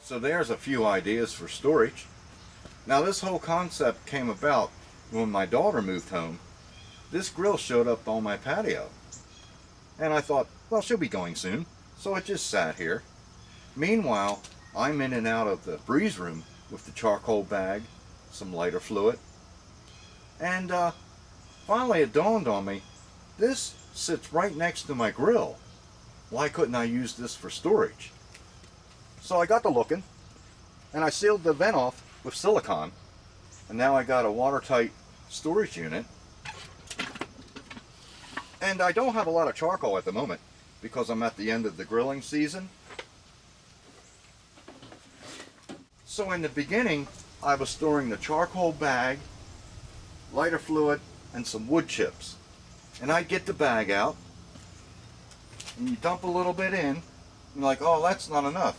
So there's a few ideas for storage. Now this whole concept came about when my daughter moved home. This grill showed up on my patio. And I thought, well, she'll be going soon. So it just sat here. Meanwhile, I'm in and out of the breeze room with the charcoal bag, some lighter fluid. And finally it dawned on me, this sits right next to my grill. Why couldn't I use this for storage? So I got to looking, and I sealed the vent off with silicone, and now I got a watertight storage unit. And I don't have a lot of charcoal at the moment because I'm at the end of the grilling season. So in the beginning, I was storing the charcoal bag, lighter fluid, and some wood chips. And I'd get the bag out, and you dump a little bit in, and you're like, oh, that's not enough.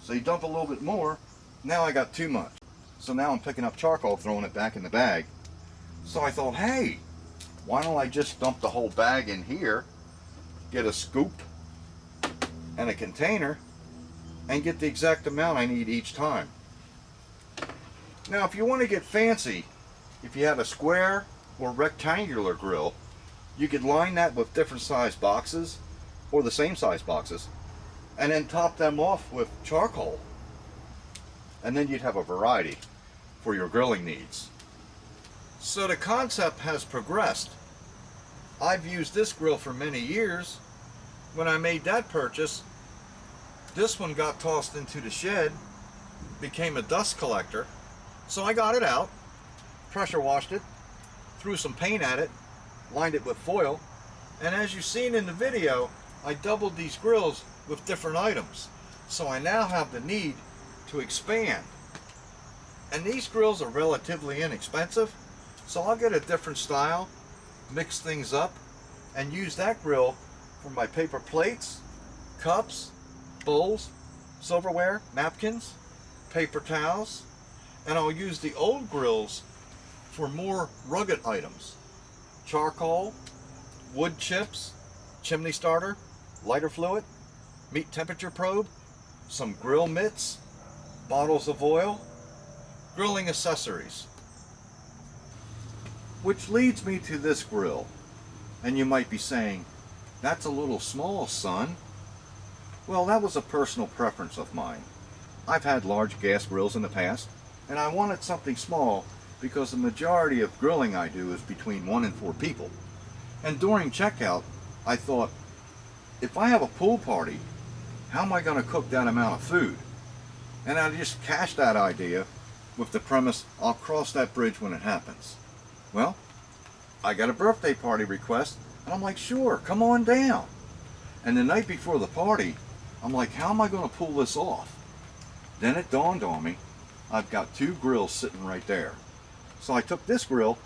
So you dump a little bit more, now I got too much. So now I'm picking up charcoal, throwing it back in the bag. So I thought, hey, why don't I just dump the whole bag in here, get a scoop and a container, and get the exact amount I need each time. Now if you want to get fancy, if you have a square or rectangular grill, you could line that with different size boxes or the same size boxes and then top them off with charcoal, and then you'd have a variety for your grilling needs. So the concept has progressed. I've used this grill for many years. When I made that purchase, this one got tossed into the shed, became a dust collector. So I got it out, pressure washed it, threw some paint at it, lined it with foil, and as you've seen in the video, I doubled these grills with different items. So I now have the need to expand. And these grills are relatively inexpensive, so I'll get a different style, mix things up, and use that grill for my paper plates, cups, bowls, silverware, napkins, paper towels, and I'll use the old grills for more rugged items. Charcoal, wood chips, chimney starter, lighter fluid, meat temperature probe, some grill mitts, bottles of oil, grilling accessories. Which leads me to this grill. And you might be saying, that's a little small, son. Well, that was a personal preference of mine. I've had large gas grills in the past, and I wanted something small because the majority of grilling I do is between 1 and 4 people. And during checkout, I thought, if I have a pool party, how am I going to cook that amount of food? And I just cashed that idea with the premise, I'll cross that bridge when it happens. Well, I got a birthday party request, and I'm like, sure, come on down. And the night before the party, I'm like, how am I going to pull this off? Then it dawned on me, I've got 2 grills sitting right there. So I took this grill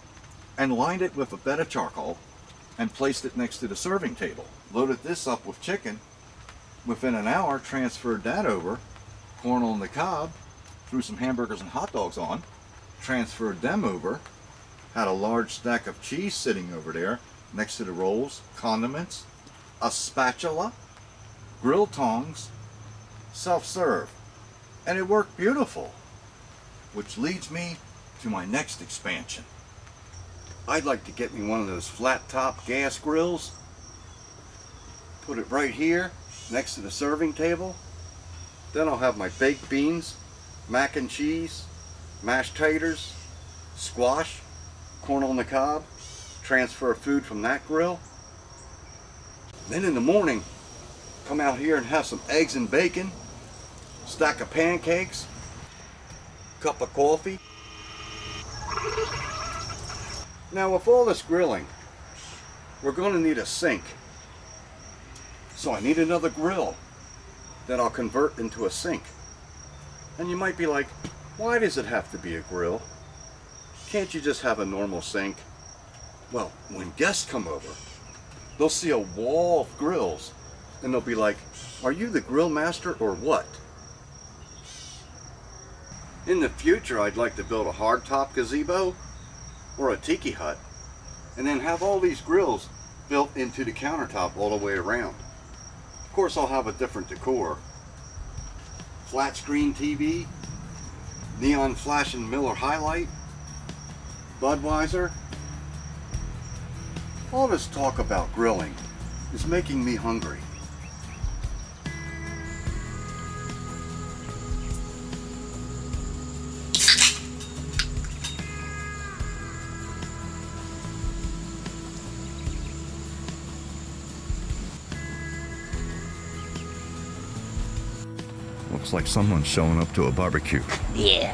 and lined it with a bed of charcoal and placed it next to the serving table. Loaded this up with chicken. Within an hour, transferred that over, corn on the cob, threw some hamburgers and hot dogs on, transferred them over, had a large stack of cheese sitting over there next to the rolls, condiments, a spatula, grill tongs, self-serve, and it worked beautiful. Which leads me to my next expansion. I'd like to get me one of those flat top gas grills, put it right here next to the serving table. Then I'll have my baked beans, mac and cheese, mashed taters, squash, corn on the cob, transfer food from that grill. Then in the morning, come out here and have some eggs and bacon, stack of pancakes, cup of coffee. Now with all this grilling, we're going to need a sink. So I need another grill that I'll convert into a sink. And you might be like, why does it have to be a grill? Can't you just have a normal sink? Well, when guests come over, they'll see a wall of grills and they'll be like, are you the grill master or what? In the future, I'd like to build a hardtop gazebo or a tiki hut and then have all these grills built into the countertop all the way around. Of course, I'll have a different decor. flat screen TV, neon flashing Miller High Light, Budweiser. All this talk about grilling is making me hungry. Looks like someone's showing up to a barbecue. Yeah.